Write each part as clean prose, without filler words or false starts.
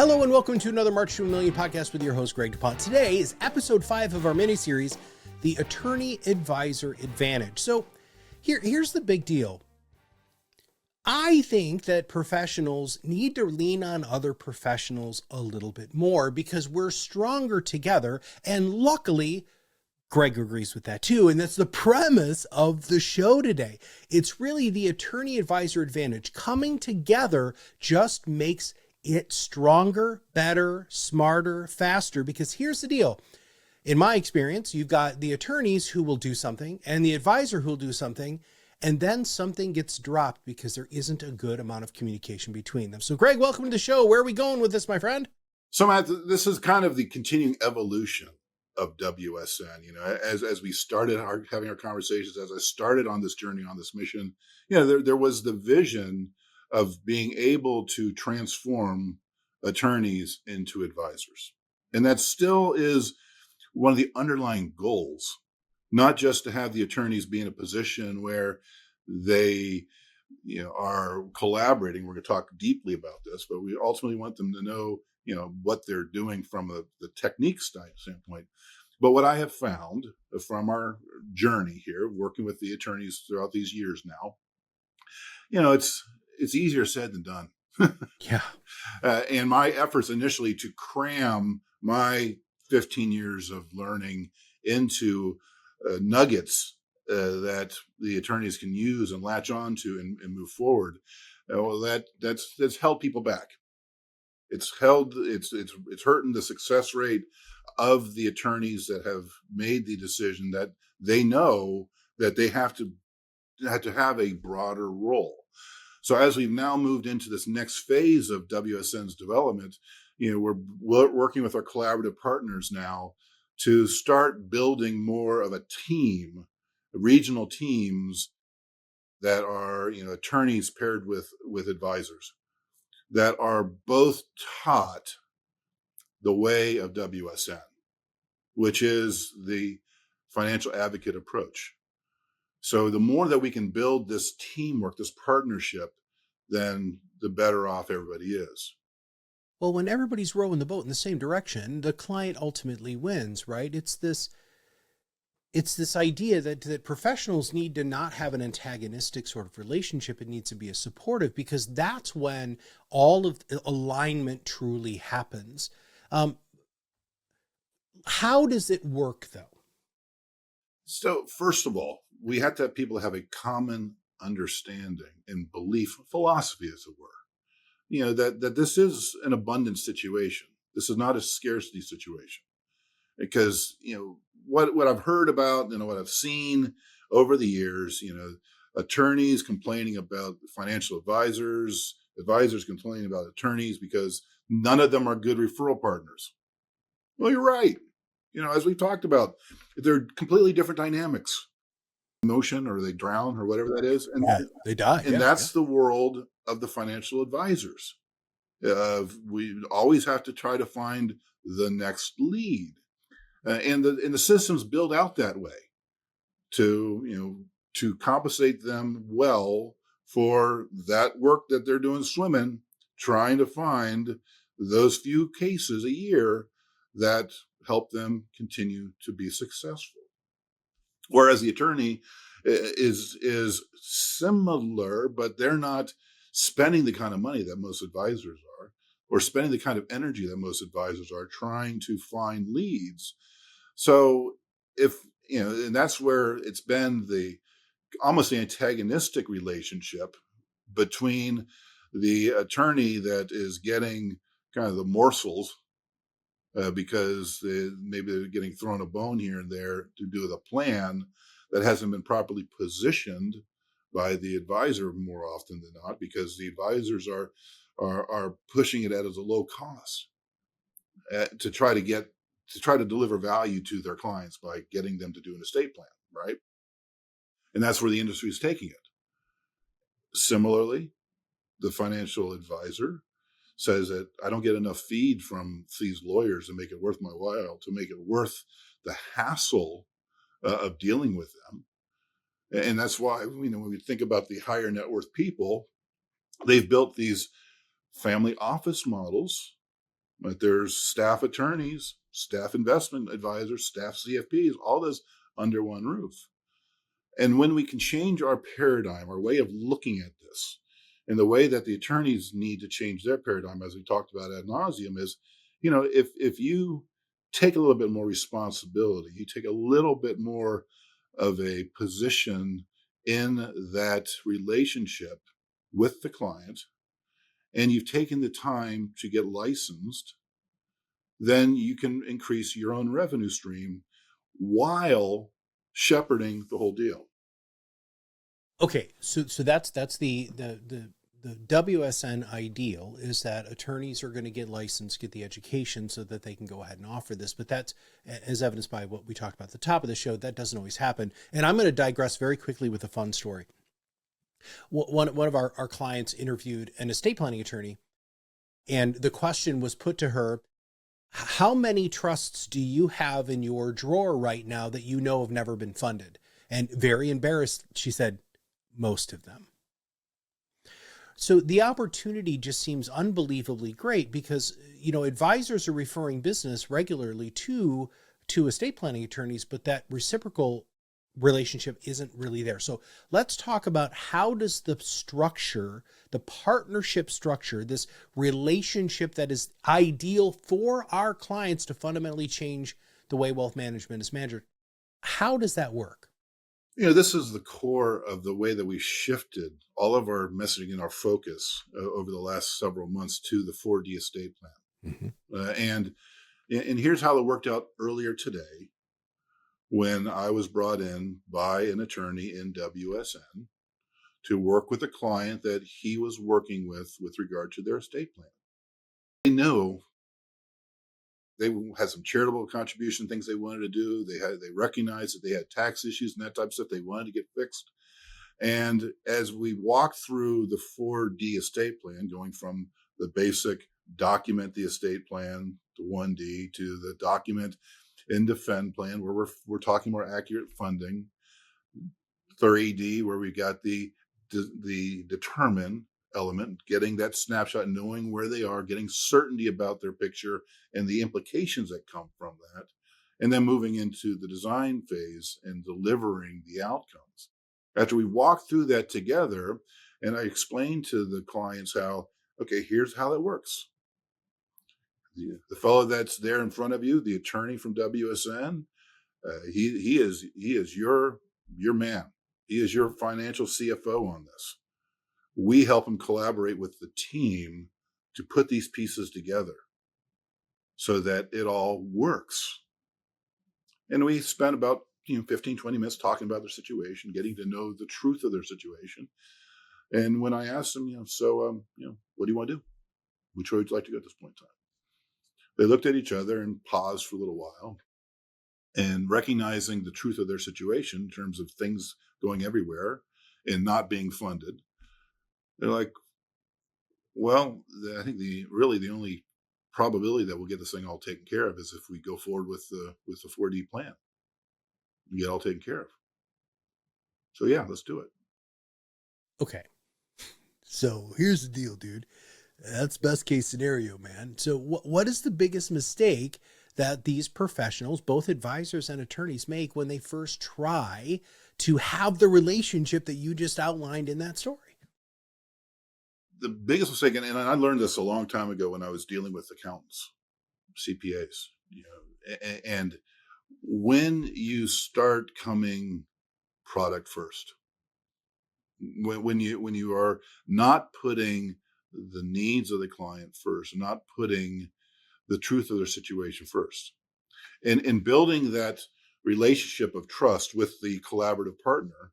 Hello and welcome to another March to a Million podcast with your host, Greg DuPont. Today is episode 5 of our mini-series, The Attorney Advisor Advantage. So here's the big deal. I think that professionals need to lean on other professionals a little bit more because we're stronger together. And luckily, Greg agrees with that too. And that's the premise of the show today. It's really the attorney advisor advantage. Coming together just makes it stronger, better, smarter, faster, because here's the deal. In my experience, you've got the attorneys who will do something and the advisor who will do something, and then something gets dropped because there isn't a good amount of communication between them. So Greg, welcome to the show. Where are we going with this, my friend? So Matt, this is kind of the continuing evolution of WSN. As we started having our conversations, as I started on this journey, on this mission, there was the vision of being able to transform attorneys into advisors. And that still is one of the underlying goals, not just to have the attorneys be in a position where they are collaborating. We're going to talk deeply about this, but we ultimately want them to know, what they're doing from the technique standpoint. But what I have found from our journey here, working with the attorneys throughout these years now, it's easier said than done. Yeah. And my efforts initially to cram my 15 years of learning into nuggets that the attorneys can use and latch on to and move forward. That's held people back. It's hurting the success rate of the attorneys that have made the decision that they know that they have to have a broader role. So as we've now moved into this next phase of WSN's development, we're working with our collaborative partners now to start building more of a team, regional teams that are, attorneys paired with advisors that are both taught the way of WSN, which is the financial advocate approach. So the more that we can build this teamwork, this partnership, then the better off everybody is. Well, when everybody's rowing the boat in the same direction, the client ultimately wins, right? It's this idea that professionals need to not have an antagonistic sort of relationship. It needs to be a supportive, because that's when all of the alignment truly happens. How does it work, though? So first of all, we have to have people have a common understanding and belief, philosophy, as it were, that this is an abundance situation. This is not a scarcity situation. Because, what I've heard about, what I've seen over the years, attorneys complaining about financial advisors, advisors complaining about attorneys because none of them are good referral partners. Well, you're right. As we talked about, they're completely different dynamics. Emotion, or they drown, or whatever that is. And they die. And that's the world of the financial advisors. We always have to try to find the next lead. And the systems build out that way to compensate them well for that work that they're doing swimming, trying to find those few cases a year that help them continue to be successful. Whereas the attorney is similar, but they're not spending the kind of money that most advisors are, or spending the kind of energy that most advisors are trying to find leads. So and that's where it's been almost the antagonistic relationship between the attorney that is getting kind of the morsels because maybe they're getting thrown a bone here and there to do the plan that hasn't been properly positioned by the advisor more often than not, because the advisors are pushing it at as a low cost to try to deliver value to their clients by getting them to do an estate plan, right? And that's where the industry is taking it. Similarly, the financial advisor says that I don't get enough feed from these lawyers to make it worth my while, to make it worth the hassle of dealing with them. And that's why, when we think about the higher net worth people, they've built these family office models But there's staff attorneys, staff investment advisors, staff CFPs, all this under one roof. And when we can change our paradigm, our way of looking at this, and the way that the attorneys need to change their paradigm, as we talked about ad nauseum, is, if you take a little bit more responsibility, you take a little bit more of a position in that relationship with the client, and you've taken the time to get licensed, then you can increase your own revenue stream while shepherding the whole deal. Okay, so that's the WSN ideal is that attorneys are going to get licensed, get the education so that they can go ahead and offer this. But that's, as evidenced by what we talked about at the top of the show, that doesn't always happen. And I'm going to digress very quickly with a fun story. One of our clients interviewed an estate planning attorney, and the question was put to her, how many trusts do you have in your drawer right now that you know have never been funded? And very embarrassed, she said, most of them. So the opportunity just seems unbelievably great because, advisors are referring business regularly to estate planning attorneys, but that reciprocal relationship isn't really there. So let's talk about how does the structure, the partnership structure, this relationship that is ideal for our clients to fundamentally change the way wealth management is managed. How does that work? This is the core of the way that we shifted all of our messaging and our focus over the last several months to the 4D estate plan. And here's how it worked out earlier today when I was brought in by an attorney in WSN to work with a client that he was working with regard to their estate plan. I know they had some charitable contribution things they wanted to do. They recognized that they had tax issues and that type of stuff they wanted to get fixed. And as we walked through the 4D estate plan, going from the basic document the estate plan to 1D to the document and defend plan, where we're talking more accurate funding, 3D, where we got the determine element, getting that snapshot, knowing where they are, getting certainty about their picture and the implications that come from that, and then moving into the design phase and delivering the outcomes. After we walked through that together, and I explained to the clients how, okay, here's how that works. The fellow that's there in front of you, the attorney from WSN, he is your man. He is your financial CFO on this. We help him collaborate with the team to put these pieces together so that it all works. And we spent about 15, 20 minutes talking about their situation, getting to know the truth of their situation. And when I asked them, what do you want to do? Which way would you like to go at this point in time? They looked at each other and paused for a little while, and recognizing the truth of their situation in terms of things going everywhere and not being funded, they're like, well, I think the only probability that we'll get this thing all taken care of is if we go forward with the 4D plan and get it all taken care of. So yeah, let's do it. Okay. So here's the deal, dude. That's best case scenario, man. So what is the biggest mistake that these professionals, both advisors and attorneys, make when they first try to have the relationship that you just outlined in that story? The biggest mistake, and I learned this a long time ago when I was dealing with accountants, CPAs, and when you start coming product first, when you are not putting the needs of the client first, not putting the truth of their situation first, and building that relationship of trust with the collaborative partner,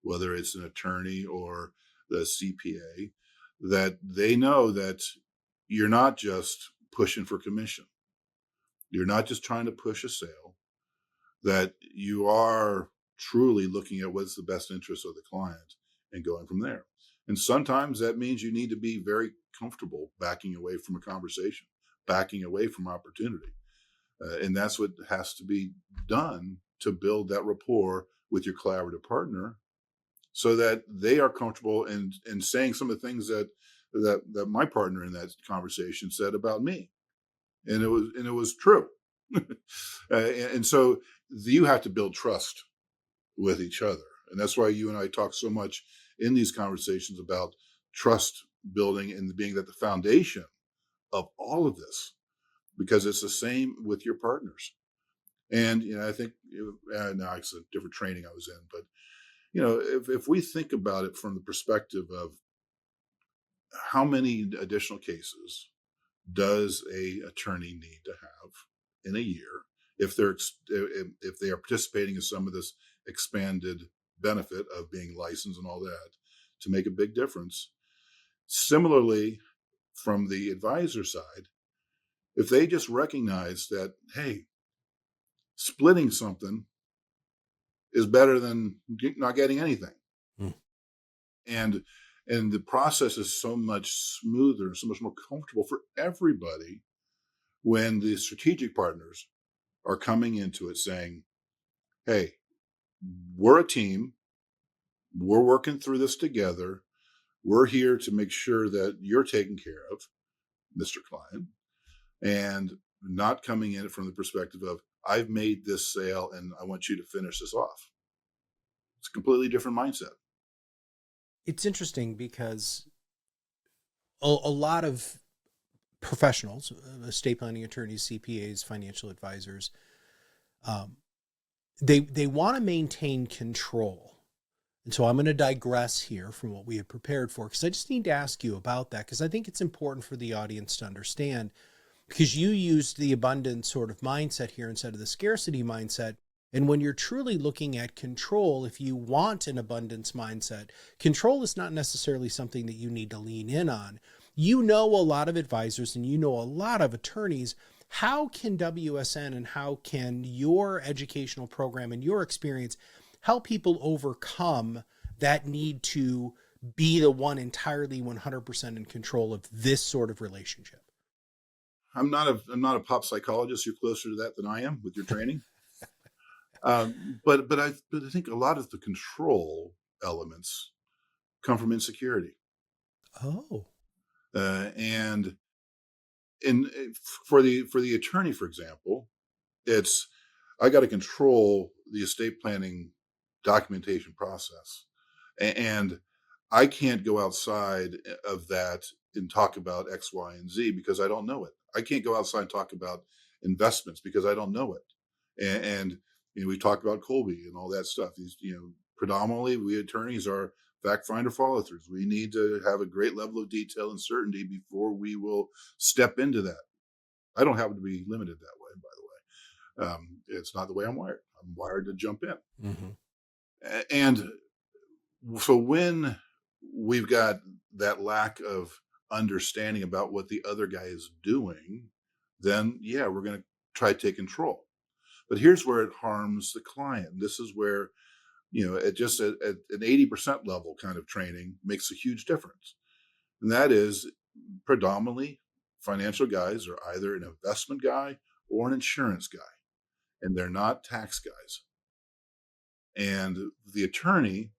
whether it's an attorney or the CPA, that they know that you're not just pushing for commission. You're not just trying to push a sale, that you are truly looking at what's the best interest of the client and going from there. And sometimes that means you need to be very comfortable backing away from a conversation, backing away from opportunity. And that's what has to be done to build that rapport with your collaborative partner so that they are comfortable in saying some of the things that my partner in that conversation said about me. and it was true. And so you have to build trust with each other, and that's why you and I talk so much in these conversations about trust building and being that the foundation of all of this, because it's the same with your partners. And I think now it's a different training I was in, but if we think about it from the perspective of how many additional cases does a attorney need to have in a year if they are participating in some of this expanded benefit of being licensed and all that to make a big difference. Similarly, from the advisor side, if they just recognize that, hey, splitting something is better than not getting anything. Mm. And the process is so much smoother, so much more comfortable for everybody when the strategic partners are coming into it saying, hey, we're a team. We're working through this together. We're here to make sure that you're taken care of, Mr. Client, and not coming in from the perspective of, I've made this sale and I want you to finish this off. It's a completely different mindset. It's interesting because a lot of professionals, estate planning attorneys, CPAs, financial advisors, they want to maintain control. And so I'm going to digress here from what we had prepared for, because I just need to ask you about that, because I think it's important for the audience to understand, because you used the abundance sort of mindset here instead of the scarcity mindset. And when you're truly looking at control, if you want an abundance mindset, control is not necessarily something that you need to lean in on. You know a lot of advisors and you know a lot of attorneys. How can WSN and how can your educational program and your experience help people overcome that need to be the one entirely 100% in control of this sort of relationship? I'm not a pop psychologist. You're closer to that than I am with your training. But I think a lot of the control elements come from insecurity. Oh. And for the attorney, for example, it's, I got to control the estate planning documentation process, and I can't go outside of that and talk about X, Y, and Z because I don't know it. I can't go outside and talk about investments because I don't know it. And we talked about Colby and all that stuff. These, predominantly we attorneys are fact finder follow throughs. We need to have a great level of detail and certainty before we will step into that. I don't happen to be limited that way, by the way. It's not the way I'm wired. I'm wired to jump in. Mm-hmm. And so when we've got that lack of understanding about what the other guy is doing, then yeah, we're going to try to take control. But here's where it harms the client. This is where, at an 80% level kind of training makes a huge difference. And that is predominantly financial guys are either an investment guy or an insurance guy, and they're not tax guys. And the attorney,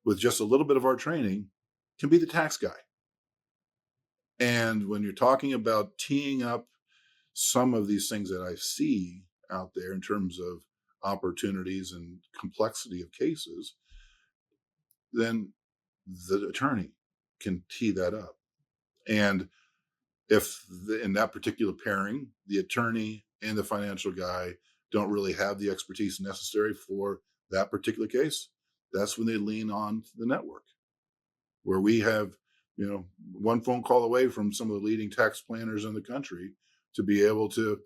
with just a little bit of our training, can be the tax guy. And when you're talking about teeing up some of these things that I see out there in terms of opportunities and complexity of cases, then the attorney can tee that up. And if in that particular pairing, the attorney and the financial guy don't really have the expertise necessary for that particular case, that's when they lean on the network, where we have, one phone call away from some of the leading tax planners in the country to be able to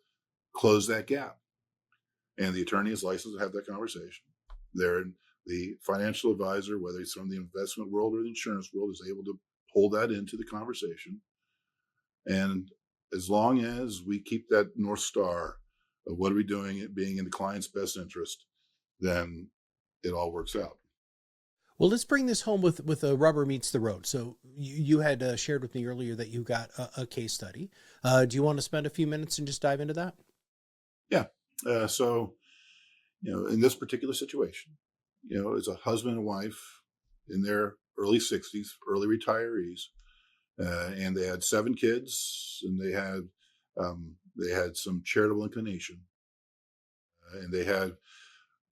close that gap. And the attorney is licensed to have that conversation. The financial advisor, whether it's from the investment world or the insurance world, is able to pull that into the conversation. And as long as we keep that North Star of what are we doing, it being in the client's best interest, then it all works out. Well, let's bring this home with a rubber meets the road. So you had shared with me earlier that you got a case study. Do you want to spend a few minutes and just dive into that? Yeah. So, in this particular situation, it's a husband and wife in their early 60s, early retirees, and they had 7 kids, and they had they had some charitable inclination, and they had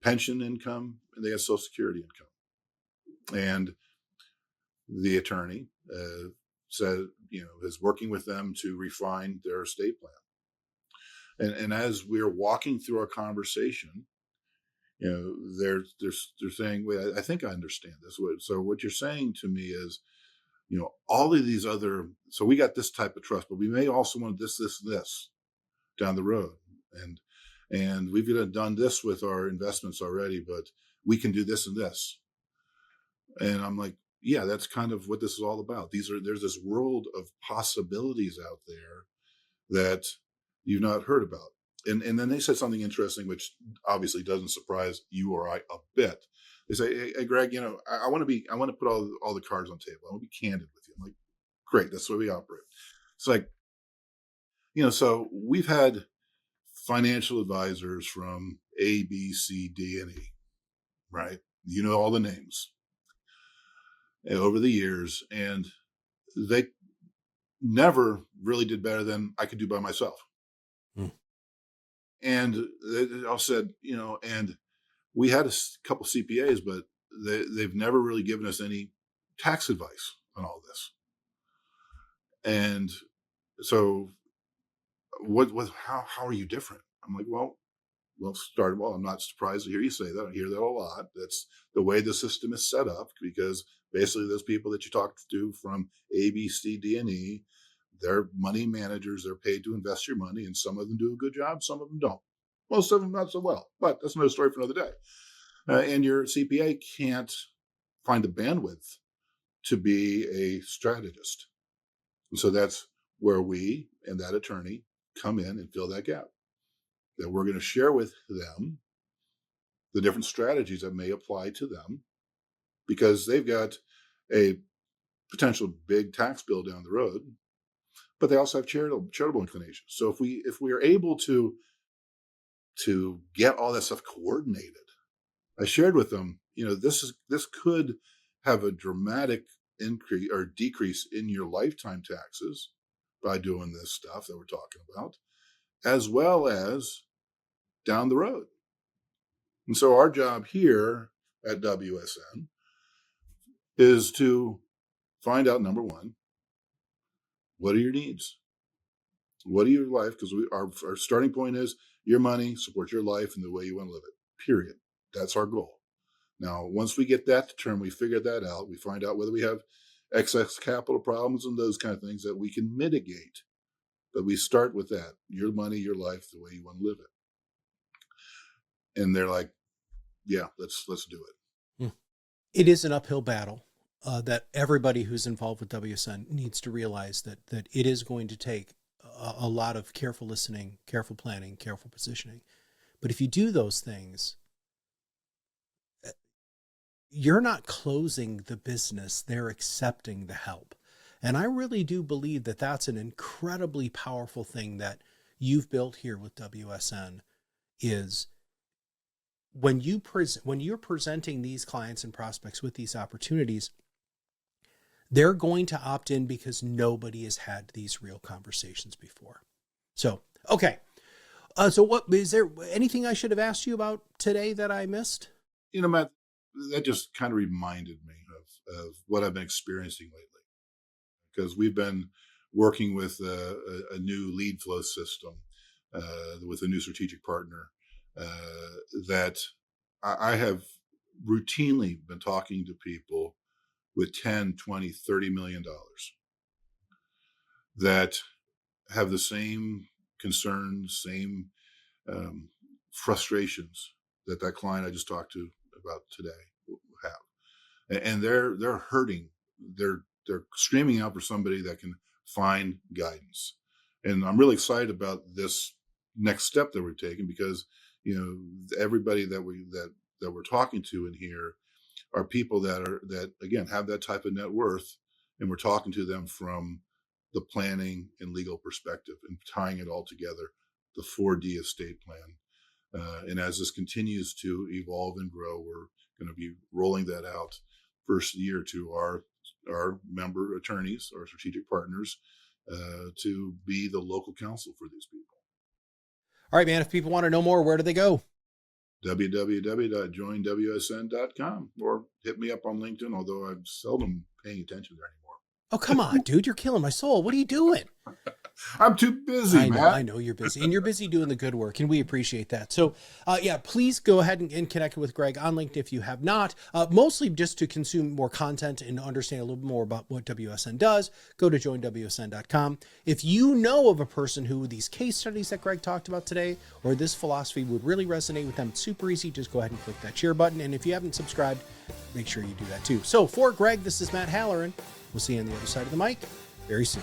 pension income, and they had Social Security income. And the attorney said, is working with them to refine their estate plan. And as we're walking through our conversation, they're saying, "Wait, I think I understand this." So what you're saying to me is, all of these other. So we got this type of trust, but we may also want this down the road, and we've done this with our investments already, but we can do this and this. And I'm like, yeah, that's kind of what this is all about. There's this world of possibilities out there that you've not heard about. And then they said something interesting, which obviously doesn't surprise you or I a bit. They say, "Hey, Greg, I want to put all the cards on the table. I want to be candid with you." I'm like, "Great, that's the way we operate." It's like, so we've had financial advisors from A, B, C, D, and E, right? All the names over the years, and they never really did better than I could do by myself. Mm. And they all said, and we had a couple CPAs, but they've never really given us any tax advice on all this. And so how are you different? I'm like, well, I'm not surprised to hear you say that. I hear that a lot. That's the way the system is set up, because basically those people that you talk to from A, B, C, D, and E, they're money managers. They're paid to invest your money, and some of them do a good job. Some of them don't. Most of them not so well, but that's another story for another day. And your CPA can't find the bandwidth to be a strategist. And so that's where we and that attorney come in and fill that gap. That we're going to share with them the different strategies that may apply to them, because they've got a potential big tax bill down the road, but they also have charitable inclinations. So if we are able to get all that stuff coordinated, I shared with them, this could have a dramatic increase or decrease in your lifetime taxes by doing this stuff that we're talking about, as well as down the road. And so our job here at WSN is to find out, number one, what are your needs? What are your life? Because our starting point is your money supports your life and the way you want to live it, period. That's our goal. Now, once we get that determined, we figure that out, we find out whether we have excess capital problems and those kind of things that we can mitigate. But we start with that, your money, your life, the way you want to live it. And they're like, yeah, let's do it. Mm. It is an uphill battle that everybody who's involved with WSN needs to realize that it is going to take a lot of careful listening, careful planning, careful positioning. But if you do those things, you're not closing the business, they're accepting the help. And I really do believe that that's an incredibly powerful thing that you've built here with WSN, is when you're presenting these clients and prospects with these opportunities, they're going to opt in because nobody has had these real conversations before. So, okay. So what is there anything I should have asked you about today that I missed? Matt, that just kind of reminded me of what I've been experiencing lately, because we've been working with a new lead flow system with a new strategic partner that I have routinely been talking to people with 10, 20, $30 million that have the same concerns, same frustrations that client I just talked to about today have, and they're hurting. They're screaming out for somebody that can find guidance, and I'm really excited about this next step that we're taking, because everybody that we're talking to in here are people that again have that type of net worth, and we're talking to them from the planning and legal perspective and tying it all together, the 4D estate plan. And as this continues to evolve and grow, we're going to be rolling that out first year to our member attorneys, our strategic partners, to be the local counsel for these people. All right, man. If people want to know more, where do they go? www.joinwsn.com or hit me up on LinkedIn, although I'm seldom paying attention there anymore. Oh, come on, dude. You're killing my soul. What are you doing? I'm too busy, man. I know you're busy, and you're busy doing the good work, and we appreciate that. So, yeah, please go ahead and connect with Greg on LinkedIn if you have not, mostly just to consume more content and understand a little bit more about what WSN does. Go to joinwsn.com. If you know of a person who these case studies that Greg talked about today, or this philosophy would really resonate with them, it's super easy. Just go ahead and click that share button. And if you haven't subscribed, make sure you do that too. So for Greg, this is Matt Halloran. We'll see you on the other side of the mic very soon.